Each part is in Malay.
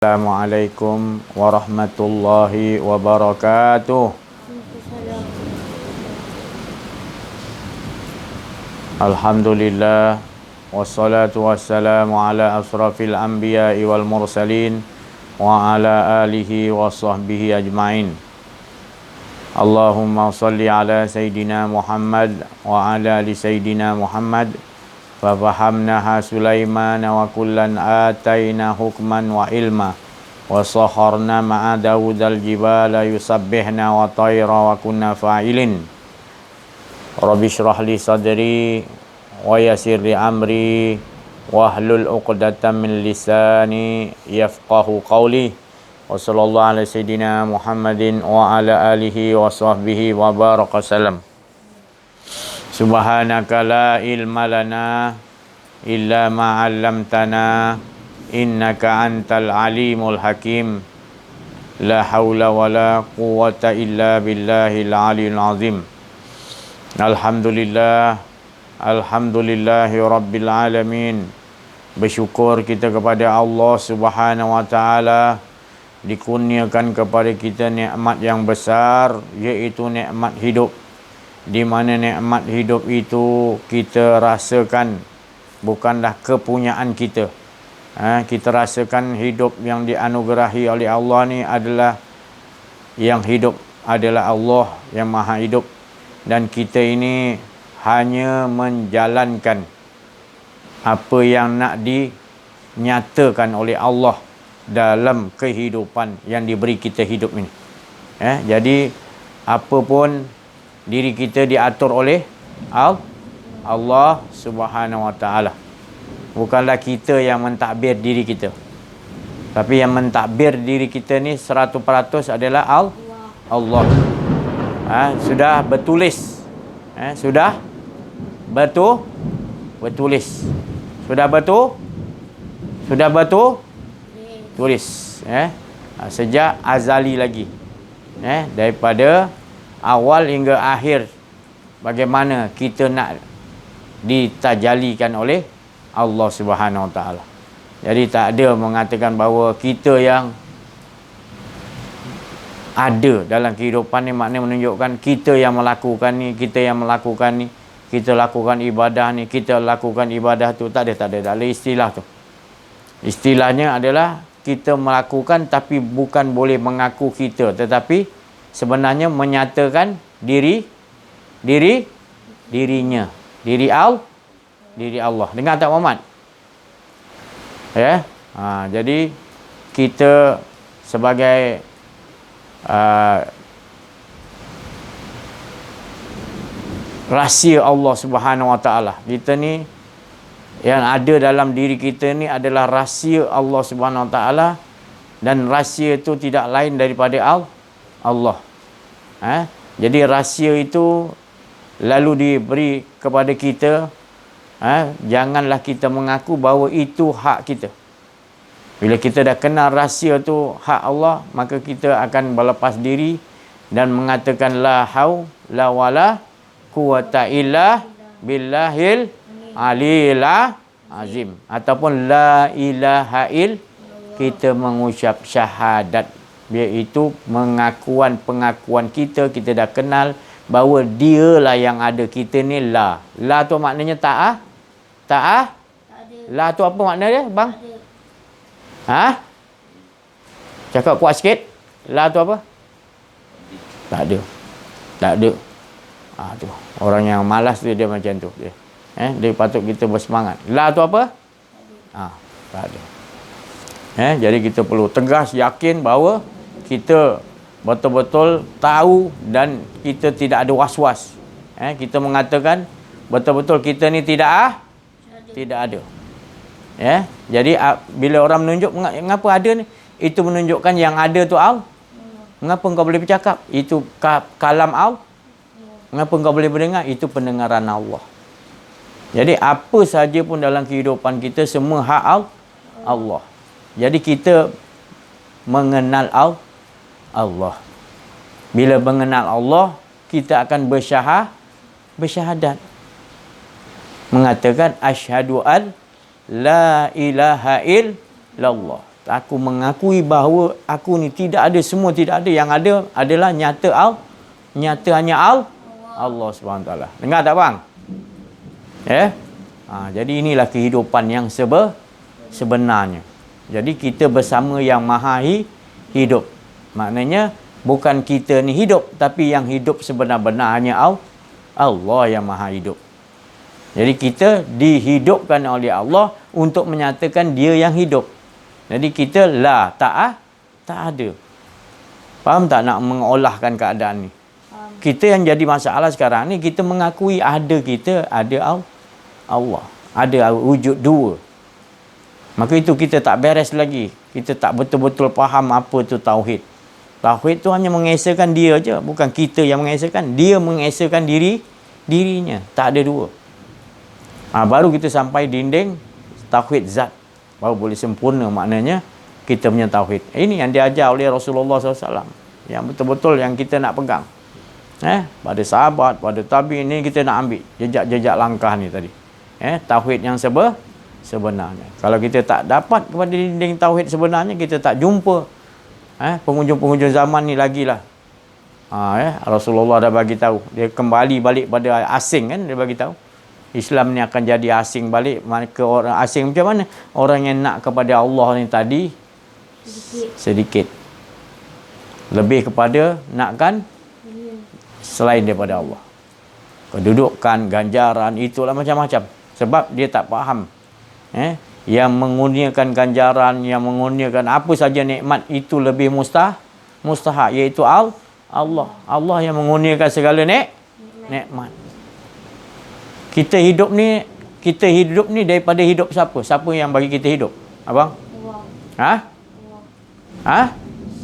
Assalamualaikum warahmatullahi wabarakatuh. Alhamdulillah wassalatu wassalamu ala asrafil anbiya'i wal mursalin wa ala alihi wa sahbihi ajma'in. Allahumma salli ala Sayyidina Muhammad wa ala ali Sayyidina Muhammad. Fafahamnaha Sulaiman wa kullan atayna hukman wa ilma wa saharna ma'a Dawudal jibala yusabbihna wa tayra wa kunna fa'ilin. Rabbi shrah li sadri wa yassir li amri wahlul 'uqdatam min lisani yafqahu qawli. Wa sallallahu ala Sayyidina Muhammadin wa ala alihi wa sahbihi wa baraka salam. Subhanaka la ilma lana illa ma 'allamtana innaka antal alimul hakim. La haula wala quwwata illa billahil aliyil azim. Alhamdulillahi rabbil alamin. Bersyukur kita kepada Allah Subhanahu wa taala, dikurniakan kepada kita nikmat yang besar, iaitu nikmat hidup. Di mana nikmat hidup itu kita rasakan bukanlah kepunyaan kita. Kita rasakan hidup yang dianugerahi oleh Allah ni adalah yang hidup adalah Allah yang maha hidup, dan kita ini hanya menjalankan apa yang nak dinyatakan oleh Allah dalam kehidupan yang diberi kita hidup ini. Jadi apa pun diri kita diatur oleh Allah Subhanahu wa taala. Bukanlah kita yang mentadbir diri kita. Tapi yang mentadbir diri kita ni 100% adalah Allah. Sudah bertulis. Sudah bertulis. Sudah tulis. Sejak azali lagi. Daripada awal hingga akhir, bagaimana kita nak ditajalikan oleh Allah Subhanahu Wa Taala. Jadi tak ada mengatakan bahawa kita yang ada dalam kehidupan ni, maknanya menunjukkan kita yang melakukan ni, kita yang melakukan ni, kita lakukan ibadah ni, kita lakukan ibadah tu. Tak ada istilah tu. Istilahnya adalah kita melakukan tapi bukan boleh mengaku kita, tetapi sebenarnya menyatakan dirinya, diri Allah. Dengar tak Muhammad? Jadi kita sebagai rahsia Allah Subhanahu Wa Taala, kita ni yang ada dalam diri kita ni adalah rahsia Allah Subhanahu Wa Taala, dan rahsia itu tidak lain daripada Allah. Jadi rahsia itu lalu diberi kepada kita. Janganlah kita mengaku bahawa itu hak kita. Bila kita dah kenal rahsia tu hak Allah, maka kita akan berlepas diri dan mengatakan la haula wala quwata illa billahil aliyil azim, ataupun la ilaha il, kita mengucap syahadat, iaitu pengakuan kita dah kenal bahawa dialah yang ada. Kita ni la tu maknanya tak la tu apa makna dia bang? Cakap kuat sikit. La tu apa? Tak ada. Tu orang yang malas tu dia macam tu dia. Dia patut kita bersemangat. La tu apa? Tak ada. Jadi kita perlu tegas yakin bahawa kita betul-betul tahu dan kita tidak ada was-was. Kita mengatakan betul-betul kita ni tidak ada. Jadi bila orang menunjuk mengapa ada ni, itu menunjukkan yang ada tu Allah. Mengapa engkau boleh bercakap? Itu kalam Allah. Mengapa engkau boleh mendengar? Itu pendengaran Allah. Jadi apa saja pun dalam kehidupan kita semua hak Allah. Jadi kita mengenal Allah. Bila mengenal Allah, kita akan bersyahadat. Mengatakan asyhadu an la ilaha illallah. Aku mengakui bahawa aku ni tidak ada, semua tidak ada. Yang ada adalah nyata hanya Allah SWT. Dengar tak bang? Jadi inilah kehidupan yang sebenarnya. Jadi kita bersama yang maha hidup. Maknanya bukan kita ni hidup, tapi yang hidup sebenar-benarnya Allah yang maha hidup. Jadi kita dihidupkan oleh Allah untuk menyatakan dia yang hidup. Jadi kita tak ada. Faham tak nak mengolahkan keadaan ni? Kita yang jadi masalah sekarang ni, kita mengakui ada Allah. Ada wujud dua. Maka itu kita tak beres lagi. Kita tak betul-betul faham apa tu tauhid. Tauhid tu hanya mengesakan dia je, bukan kita yang mengesakan. Dia mengesakan dirinya. Tak ada dua. Baru kita sampai dinding tauhid zat. Baru boleh sempurna maknanya kita punya tauhid. Ini yang diajar oleh Rasulullah SAW. Yang betul-betul yang kita nak pegang. Pada sahabat, pada tabi'in ni kita nak ambil jejak-jejak langkah ni tadi. Tauhid yang sebenarnya. Kalau kita tak dapat kepada dinding tauhid sebenarnya, kita tak jumpa penghujung-penghujung zaman ni lagilah. Rasulullah dah bagi tahu. Dia kembali balik pada asing kan, dia bagi tahu. Islam ni akan jadi asing balik. Maka orang asing macam mana? Orang yang nak kepada Allah ni tadi sedikit. Lebih kepada nakkan selain daripada Allah. Kedudukan, ganjaran, itulah macam-macam. Sebab dia tak faham. Yang mengurniakan ganjaran, yang mengurniakan apa saja nikmat itu lebih mustahak, iaitu Allah. Allah yang mengurniakan segala nikmat. Kita hidup ni daripada hidup siapa? Siapa yang bagi kita hidup? Abang?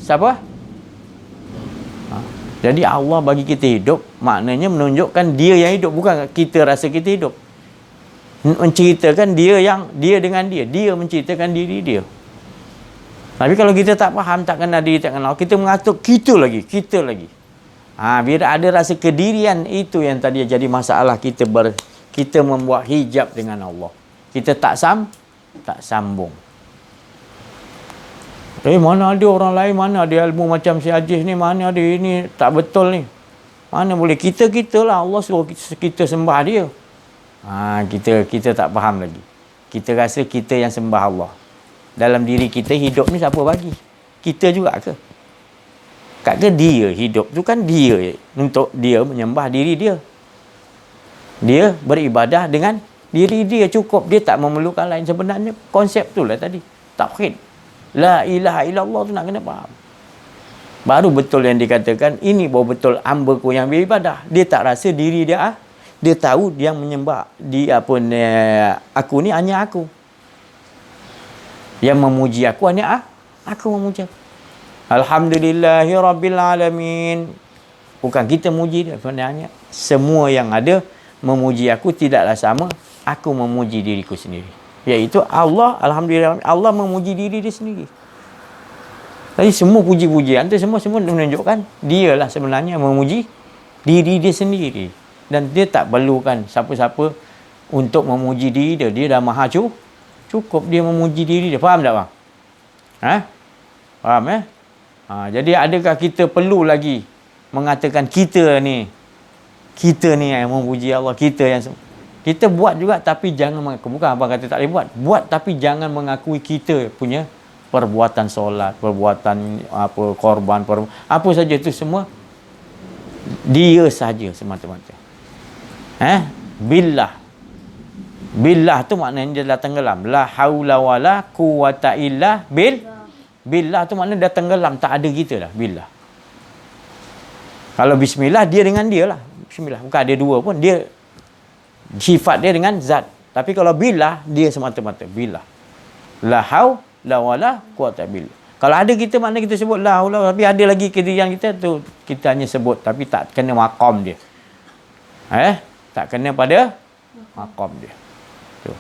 Siapa? Jadi Allah bagi kita hidup, maknanya menunjukkan dia yang hidup, bukan kita rasa kita hidup. Menceritakan dia dengan dia. Dia menceritakan diri dia. Tapi kalau kita tak faham, tak kenal diri, tak kenal Allah, kita mengatur kita lagi. Bila ada rasa kedirian, itu yang tadi jadi masalah kita membuat hijab dengan Allah. Kita tak sambung. Mana ada orang lain, mana ada ilmu macam si Aziz ni, mana ada ini, tak betul ni. Mana boleh kita lah, Allah suruh kita sembah dia. Kita tak faham lagi. Kita rasa kita yang sembah Allah. Dalam diri kita hidup ni siapa bagi? Kita juga ke? Ke dia hidup tu kan dia, untuk dia menyembah diri dia. Dia beribadah dengan diri dia cukup. Dia tak memerlukan lain. Sebenarnya konsep tu lah tadi. Tauhid. La ilaha illallah tu nak kena faham. Baru betul yang dikatakan, ini baru betul hamba-Ku yang beribadah. Dia tak rasa diri dia dia tahu dia menyembah aku ni hanya aku. Yang memuji aku hanya aku memuji aku. Alhamdulillahi rabbil alamin. Bukan kita muji dia, sebenarnya semua yang ada memuji aku, tidaklah sama aku memuji diriku sendiri. Iaitu Allah, alhamdulillah, Allah memuji diri dia sendiri. Jadi semua puji-pujian tu semua menunjukkan dialah sebenarnya memuji diri dia sendiri. Dan dia tak perlukan siapa-siapa untuk memuji diri dia. Dia dah maha cukup dia memuji diri dia. Faham tak bang? Faham jadi adakah kita perlu lagi mengatakan kita ni yang memuji Allah, kita buat juga tapi jangan mengaku. Bukan abang kata tak boleh buat tapi jangan mengakui kita punya perbuatan solat, perbuatan korban, apa saja itu semua dia saja semata-mata. Billah tu maknanya dia dah tenggelam. La haula wala quwata illa billah tu maknanya dah tenggelam, tak ada kita dah. Billah. Kalau bismillah, dia dengan dia lah. Bismillah. Bukan ada dua pun. Dia sifat dia dengan zat. Tapi kalau billah, dia semata-mata. Billah. La haula wala quwata billah. Kalau ada kita, maknanya kita sebut la haula, tapi ada lagi kedirian kita tu, kita hanya sebut. Tapi tak kena maqam dia. Tak kena pada maqam dia. Tu.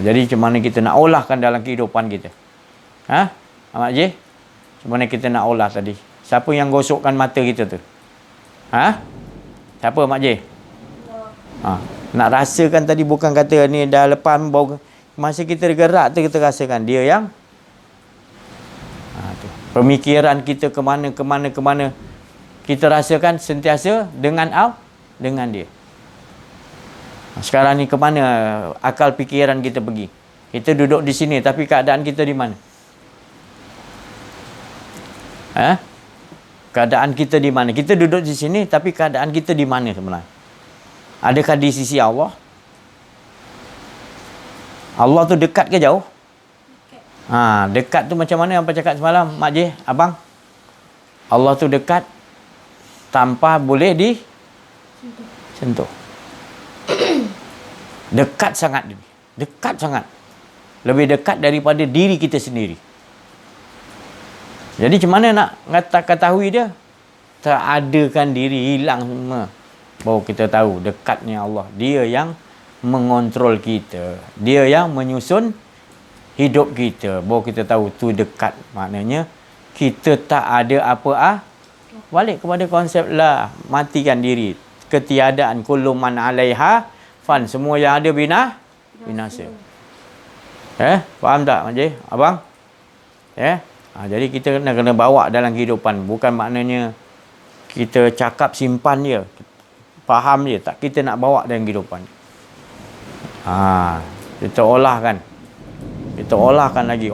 Jadi macam mana kita nak olahkan dalam kehidupan kita? Ahmad J? Macam mana kita nak olah tadi? Siapa yang gosokkan mata kita tu? Siapa Mak J? Nak rasakan tadi, bukan kata ni dah lepas bau. Masa kita gerak tu kita rasakan dia yang Pemikiran kita ke mana, kita rasakan sentiasa dengan dia. Sekarang ni ke mana akal fikiran kita pergi? Kita duduk di sini tapi keadaan kita di mana? Keadaan kita di mana? Kita duduk di sini tapi keadaan kita di mana sebenarnya? Adakah di sisi Allah? Allah tu dekat ke jauh? Dekat tu macam mana apa cakap semalam Mak J, abang? Allah tu dekat tanpa boleh disentuh. Dekat sangat dia. Dekat sangat. Lebih dekat daripada diri kita sendiri. Jadi macam mana nak ketahui dia? Teradakan diri, hilang semua. Baru kita tahu dekatnya Allah. Dia yang mengontrol kita. Dia yang menyusun hidup kita. Baru kita tahu tu dekat. Maknanya kita tak ada apa balik kepada konsep lah. Matikan diri. Ketiadaan. Kullu man alaiha fan. Semua yang ada binasa. Faham tak Mak J? Abang? Jadi kita kena bawa dalam kehidupan. Bukan maknanya kita cakap simpan je. Faham je. Tak, kita nak bawa dalam kehidupan. Kita olahkan. Kita olahkan lagi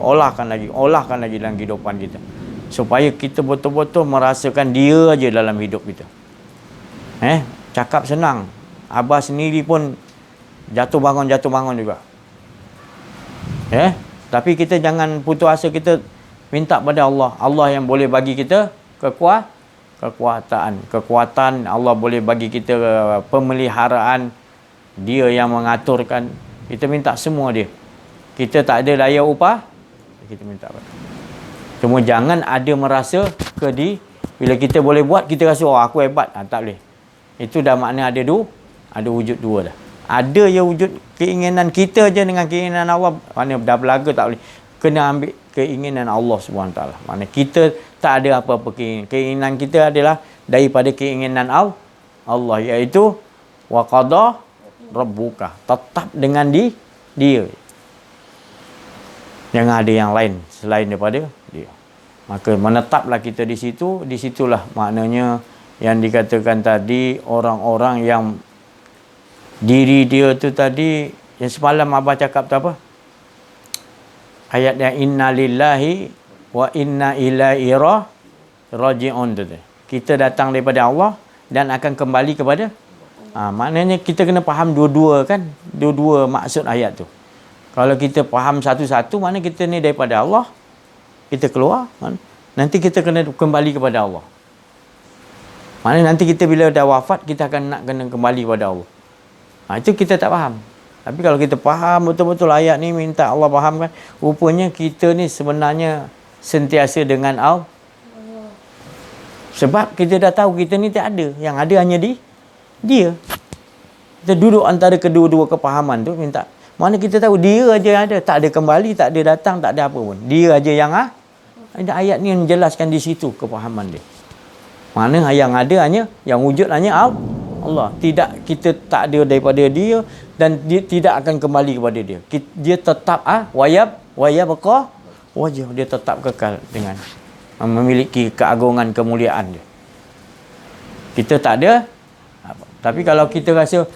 dalam kehidupan kita. Supaya kita betul-betul merasakan dia aja dalam hidup kita. Cakap senang. Abah sendiri pun jatuh bangun juga. Tapi kita jangan putus asa, kita minta pada Allah. Allah yang boleh bagi kita kekuatan. Allah boleh bagi kita pemeliharaan. Dia yang mengaturkan. Kita minta semua dia. Kita tak ada daya upah, kita minta pada. Cuma jangan ada merasa bila kita boleh buat, kita rasa aku hebat. Tak boleh. Itu dah makna ada wujud dua dah. Ada je wujud keinginan kita je dengan keinginan Allah. Mana dah belaga tak boleh. Kena ambil keinginan Allah SWT. Mana kita tak ada apa-apa keinginan. Keinginan kita adalah daripada keinginan Allah. Iaitu wa qada rabbuka. Tetap dengan dia. Jangan ada yang lain selain daripada dia. Maka menetaplah kita di situ. Di situlah maknanya yang dikatakan tadi, orang-orang yang diri dia tu tadi, yang semalam Abah cakap tu apa? Ayat yang inna lillahi wa inna ilaihi raji'un tu. Kita datang daripada Allah dan akan kembali kepada maknanya kita kena faham dua-dua kan? Dua-dua maksud ayat tu. Kalau kita faham satu-satu, mana kita ni daripada Allah, kita keluar, nanti kita kena kembali kepada Allah. Mana nanti kita bila dah wafat, kita akan nak kena kembali kepada Allah. Itu kita tak faham. Tapi kalau kita faham betul-betul ayat ni, minta Allah fahamkan, rupanya kita ni sebenarnya sentiasa dengan Allah. Sebab kita dah tahu kita ni tak ada. Yang ada hanya dia. Kita duduk antara kedua-dua kepahaman tu, minta. Mana kita tahu dia aja ada. Tak ada kembali, tak ada datang, tak ada apa pun. Dia aja yang ayat ni menjelaskan di situ kepahaman dia. Mana yang ada hanya, yang wujud hanya Allah. Tidak, kita tak ada daripada dia dan dia tidak akan kembali kepada dia. Dia tetap wajah dia tetap kekal dengan memiliki keagungan, kemuliaan dia. Kita tak ada apa. Tapi kalau kita rasa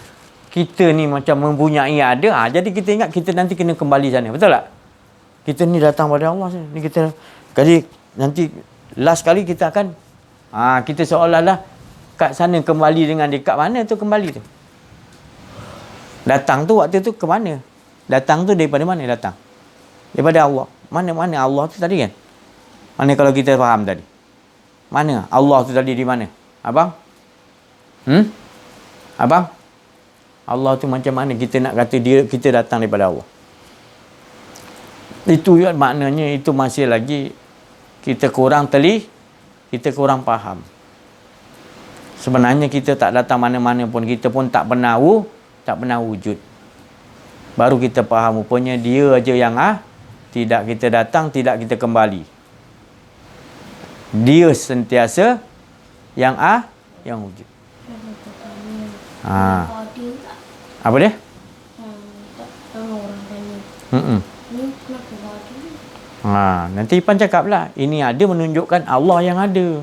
kita ni macam mempunyai ada, jadi kita ingat kita nanti kena kembali sana. Betul tak? Kita ni datang pada Allah ni, kita kali nanti last kali kita akan kita seolah-olah kat sana kembali dengan dia. Kat mana tu kembali tu? Datang tu waktu tu ke mana? Datang tu daripada mana datang? Daripada Allah. Mana Allah tu tadi kan? Mana kalau kita faham tadi? Mana Allah tu tadi di mana? Abang? Abang? Allah tu macam mana kita nak kata dia, kita datang daripada Allah? Itu maknanya itu masih lagi kita kurang kita kurang faham. Sebenarnya kita tak datang mana-mana pun, kita pun tak pernah wujud. Baru kita faham rupanya dia aja yang tidak kita datang, tidak kita kembali. Dia sentiasa yang wujud. Apa dia? Orang tanya. Ni kenapa Nanti Ipan cakap lah, ini ada menunjukkan Allah yang ada.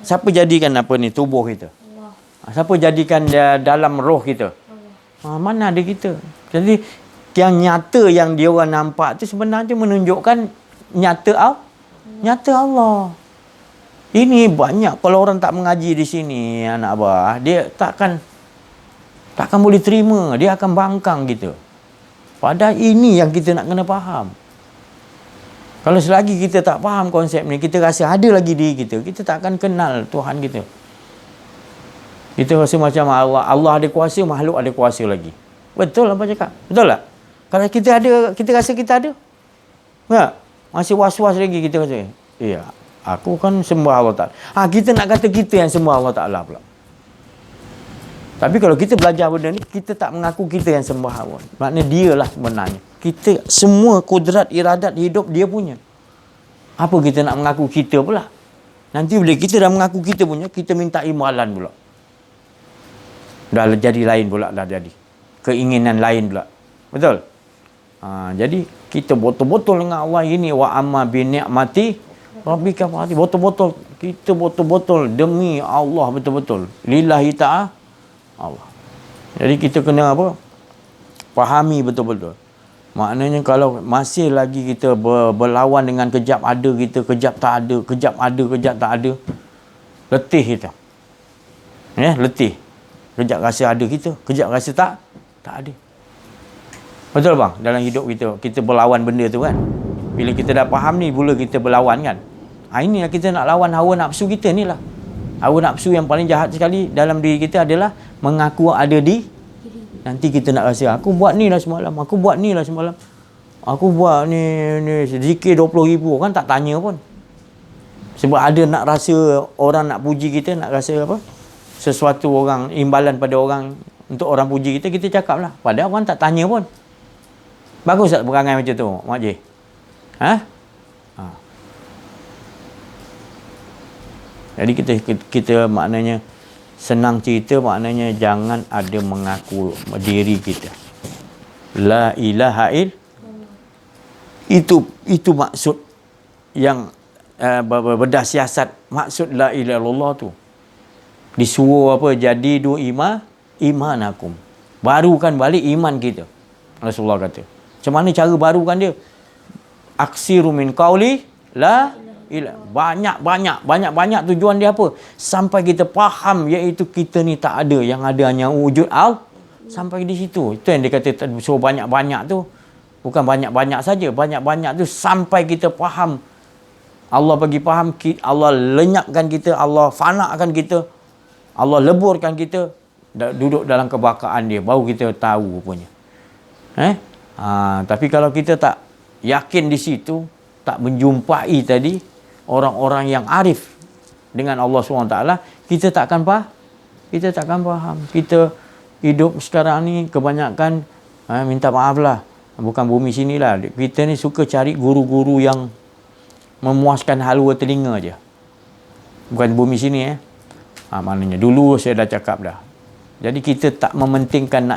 Siapa jadikan apa ni tubuh kita? Siapa jadikan dia dalam roh kita? Mana ada kita? Jadi yang nyata yang dia orang nampak tu sebenarnya menunjukkan nyata Allah. Ini banyak kalau orang tak mengaji di sini anak abah, dia takkan boleh terima, dia akan bangkang kita. Padahal ini yang kita nak kena faham. Kalau selagi kita tak faham konsep ni, kita rasa ada lagi diri kita, kita tak akan kenal Tuhan kita. Kita rasa macam Allah ada kuasa, makhluk ada kuasa lagi. Betul apa cakap? Betul tak? Kalau kita ada, kita rasa kita ada? Tak? Masih was-was lagi kita rasa. Ya, aku kan sembah Allah Ta'ala. Kita nak kata kita yang sembah Allah Ta'ala pula. Tapi kalau kita belajar benda ni, kita tak mengaku kita yang sembah Allah. Maknanya dia lah sebenarnya. Kita, semua kudrat, iradat hidup dia punya. Apa kita nak mengaku kita pula? Nanti bila kita dah mengaku kita punya, kita minta imbalan pula. Dah jadi lain pula, dah jadi. Keinginan lain pula. Betul? Jadi, kita betul-betul dengan Allah ini. Wa amma bi ni'mati rabbika fahati. Betul-betul. Kita betul-betul demi Allah betul-betul. Lillahi ta'ala Allah. Jadi kita kena apa? Fahami betul-betul. Maknanya kalau masih lagi kita berlawan dengan kejap ada kita, kejap tak ada, kejap ada, kejap tak ada, letih kita. Letih. Kejap rasa ada kita, kejap rasa tak ada. Betul bang? Dalam hidup kita berlawan benda tu kan. Bila kita dah faham ni, mula kita berlawan kan. Ini kita nak lawan hawa nafsu kita ni lah. Hawa nafsu yang paling jahat sekali dalam diri kita adalah mengaku ada di. Nanti kita nak rasa, aku buat ni lah semalam, aku buat ni lah semalam. Aku buat ni zikir 20,000, kan tak tanya pun. Sebab ada nak rasa orang nak puji kita, nak rasa apa? Sesuatu orang, imbalan pada orang, untuk orang puji kita, kita cakap lah. Padahal orang tak tanya pun. Bagus tak perangai macam tu, Mak J? Jadi kita maknanya senang cerita, maknanya jangan ada mengaku diri kita. La ilaha itu maksud yang bedah siasat. Maksud la ilaha illallah tu. Disuruh apa? Jadidu imanakum. Barukan balik iman kita. Rasulullah kata. Macam mana cara barukan dia? Aksiru min qauli la banyak tujuan dia apa? Sampai kita faham iaitu kita ni tak ada, yang ada hanya wujud Allah. Sampai di situ. Itu yang dia kata suruh banyak-banyak tu. Bukan banyak-banyak saja, banyak-banyak tu sampai kita faham. Allah bagi faham, Allah lenyapkan kita, Allah fanakan kita, Allah leburkan kita, duduk dalam kebakaan dia, baru kita tahu punya. Tapi kalau kita tak yakin di situ, tak menjumpai tadi orang-orang yang arif dengan Allah SWT, kita takkan faham. Kita hidup sekarang ni kebanyakan, minta maaf lah, bukan bumi sini lah, kita ni suka cari guru-guru yang memuaskan halwa telinga je. Bukan bumi sini maknanya dulu saya dah cakap dah. Jadi kita tak mementingkan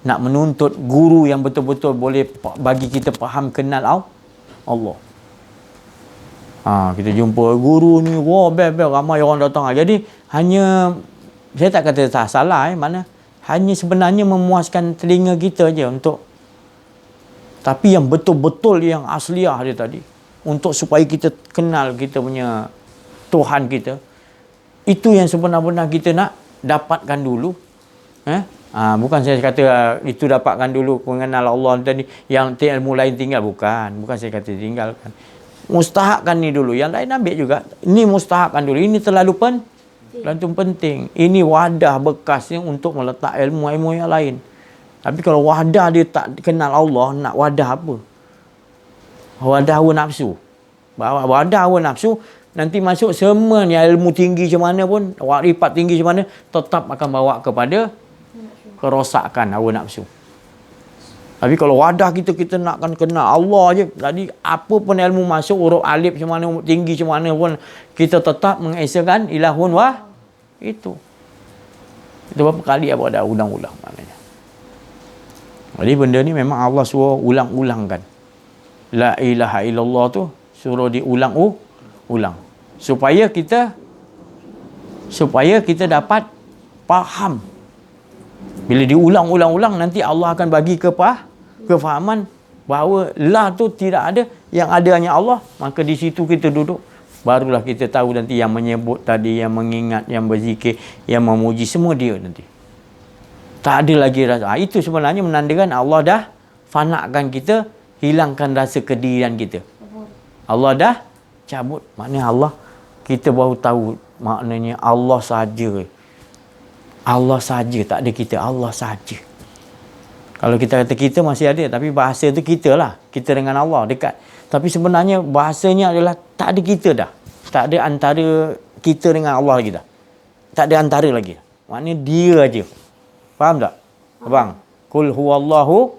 nak menuntut guru yang betul-betul boleh bagi kita faham kenal Allah. Kita jumpa guru ni, ramai orang datang. Jadi hanya, saya tak kata tak salah, mana hanya sebenarnya memuaskan telinga kita je untuk, tapi yang betul-betul yang asliah dia tadi, untuk supaya kita kenal kita punya Tuhan kita, itu yang sebenar-benar kita nak dapatkan dulu. Bukan saya kata itu dapatkan dulu mengenal Allah tadi, yang ilmu lain tinggal, bukan saya kata tinggalkan. Mustahakkan ni dulu, yang lain ambil juga. Ini mustahakkan dulu, ini terlalu penting. Ini wadah bekasnya untuk meletak ilmu-ilmu yang lain. Tapi kalau wadah dia tak kenal Allah, nak wadah apa? Wadah hawa nafsu. Wadah hawa nafsu, nanti masuk semua ni ilmu tinggi macam mana pun, wakrifat tinggi macam mana, tetap akan bawa kepada kerosakan hawa nafsu. Tapi kalau wadah kita nakkan kenal Allah je, jadi apa pun ilmu masuk, huruf alif macam mana, tinggi macam mana pun, kita tetap mengesakan ilahun itu berapa kali apa dah ulang-ulang maknanya. Jadi benda ni memang Allah suruh ulang-ulangkan. La ilaha illallah tu suruh diulang-ulang supaya kita dapat faham. Bila diulang-ulang-ulang, nanti Allah akan bagi kefahaman bahawa la tu tidak ada, yang ada hanya Allah. Maka di situ kita duduk, barulah kita tahu nanti yang menyebut tadi, yang mengingat, yang berzikir, yang memuji, semua dia nanti. Tak ada lagi rasa. Itu sebenarnya menandakan Allah dah fanakan kita, hilangkan rasa kedirian kita. Allah dah cabut. Maknanya Allah, kita baru tahu maknanya Allah saja. Allah saja, tak ada kita. Allah saja. Kalau kita kata kita masih ada, tapi bahasa tu kita lah. Kita dengan Allah dekat. Tapi sebenarnya bahasanya adalah tak ada kita dah. Tak ada antara kita dengan Allah lagi dah. Tak ada antara lagi. Maknanya dia aja. Faham tak? Abang? Qul huwallahu.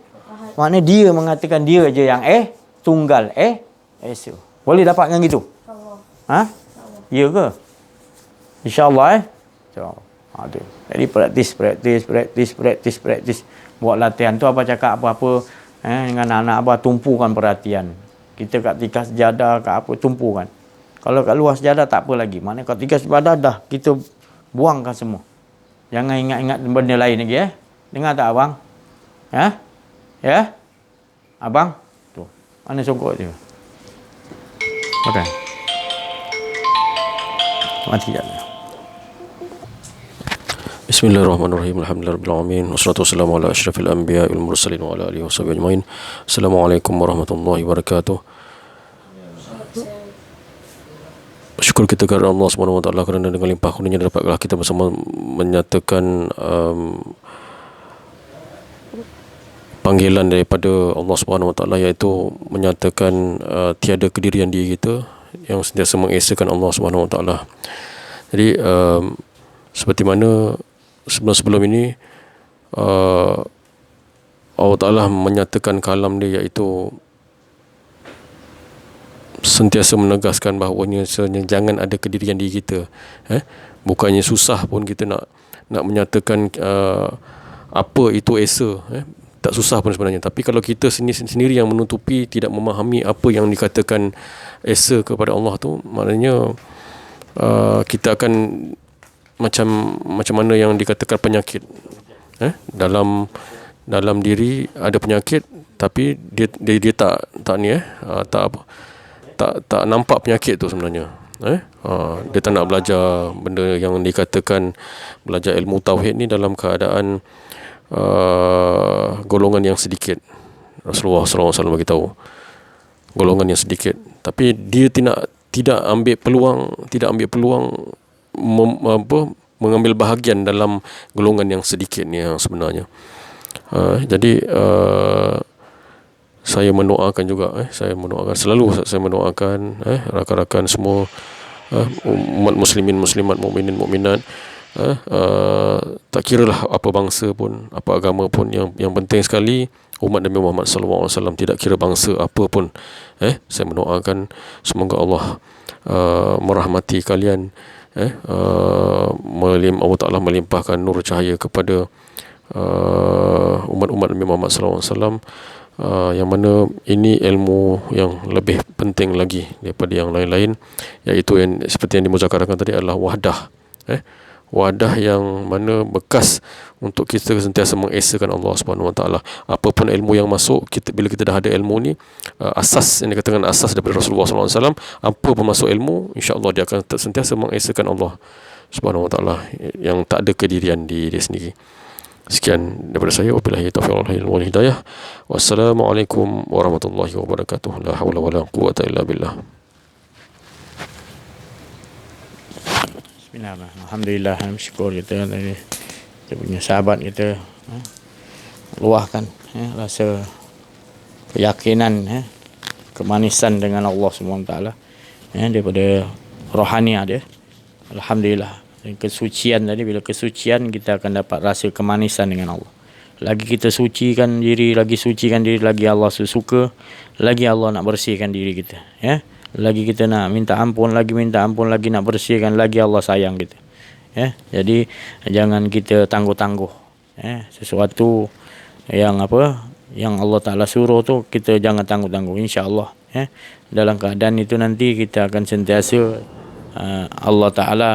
Maknanya dia mengatakan dia aja yang tunggal. Esa. Boleh dapatkan gitu? Ha? Ya ke? InsyaAllah InsyaAllah. Tu. Jadi praktis. Buat latihan tu, apa cakap apa-apa dengan anak abah, tumpukan perhatian. Kita kat tingkat sejadah, kat apa, tumpukan. Kalau kat luar sejadah tak apa lagi. Maknanya kat tingkat sejadah dah kita buangkan semua. Jangan ingat-ingat benda lain lagi Dengar tak abang? Ya? Abang? Tu. Mana songkok tu? Makan. Mati jalan. Bismillahirrahmanirrahim. Alhamdulillahirabbil wassalatu wassalamu ala asyrafil anbiya'i wal mursalin wa ala alihi washabihi ajmain. Assalamualaikum warahmatullahi wabarakatuh. Syukur kita kepada Allah Subhanahu wa taala kerana dengan limpah kurnianya dapatlah kita bersama menyatakan panggilan daripada Allah Subhanahu wa taala, iaitu menyatakan tiada kedirian diri kita, yang sentiasa mengesakan Allah Subhanahu wa taala. Jadi seperti mana sebelum ini Allah Ta'ala menyatakan kalam dia, iaitu sentiasa menegaskan bahawanya jangan ada kedirian diri kita. Bukannya susah pun kita nak menyatakan apa itu esa. Tak susah pun sebenarnya. Tapi kalau kita sendiri yang menutupi, tidak memahami apa yang dikatakan esa kepada Allah tu, maknanya kita akan macam mana yang dikatakan penyakit. Dalam diri ada penyakit, tapi dia tak nampak penyakit tu sebenarnya. Dia tak nak belajar benda yang dikatakan belajar ilmu tauhid ni dalam keadaan golongan yang sedikit. Rasulullah SAW beritahu golongan yang sedikit, tapi dia tidak ambil peluang mengambil bahagian dalam golongan yang sedikit ni yang sebenarnya. Jadi saya mendoakan juga, selalu saya mendoakan rakan-rakan semua, umat muslimin, muslimat, mukminin, mukminat, tak kiralah apa bangsa pun, apa agama pun, yang penting sekali umat Nabi Muhammad SAW, tidak kira bangsa apa pun. Saya mendoakan semoga Allah merahmati kalian, Allah Ta'ala melimpahkan nur cahaya kepada umat-umat Nabi Muhammad SAW, yang mana ini ilmu yang lebih penting lagi daripada yang lain-lain, iaitu yang seperti yang dimuzakarakan tadi adalah wahdah. Wadah yang mana bekas untuk kita sentiasa mengesakan Allah Subhanahu Wa Taala. Apapun ilmu yang masuk, bila kita dah ada ilmu ni, asas yang dikatakan asas daripada Rasulullah SAW, apa pun masuk ilmu, insya-Allah dia akan sentiasa mengesakan Allah Subhanahu Wa Taala, yang tak ada kedirian di diri sendiri. Sekian daripada saya. Wabillahi taufiq wal hidayah. Wassalamualaikum warahmatullahi wabarakatuh. La haula wala quwwata illa billah. Bismillahirrahmanirrahim. Alhamdulillah, syukur kita punya sahabat kita luahkan rasa keyakinan, kemanisan dengan Allah SWT, daripada rohani dia. Alhamdulillah. Dan kesucian tadi, bila kesucian kita akan dapat rasa kemanisan dengan Allah. Lagi kita sucikan diri, lagi Allah suka, lagi Allah nak bersihkan diri kita, lagi kita nak minta ampun, lagi nak bersihkan, lagi Allah sayang kita. Jadi jangan kita tangguh-tangguh. Sesuatu yang apa, yang Allah Ta'ala suruh tu kita jangan tangguh-tangguh, insya-Allah. Dalam keadaan itu nanti kita akan sentiasa Allah Ta'ala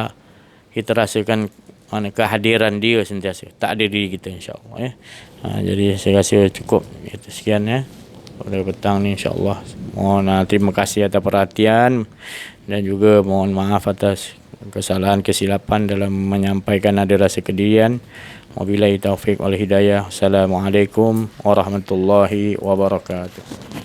kita rasakan mana kehadiran dia sentiasa, tak ada diri kita, insya-Allah. Jadi saya rasa cukup itu sekian pada petang ni, insya-Allah. Mohon terima kasih atas perhatian dan juga mohon maaf atas kesalahan kesilapan dalam menyampaikan ada rasa kedirian. Wabillahi taufik wal hidayah. Assalamualaikum warahmatullahi wabarakatuh.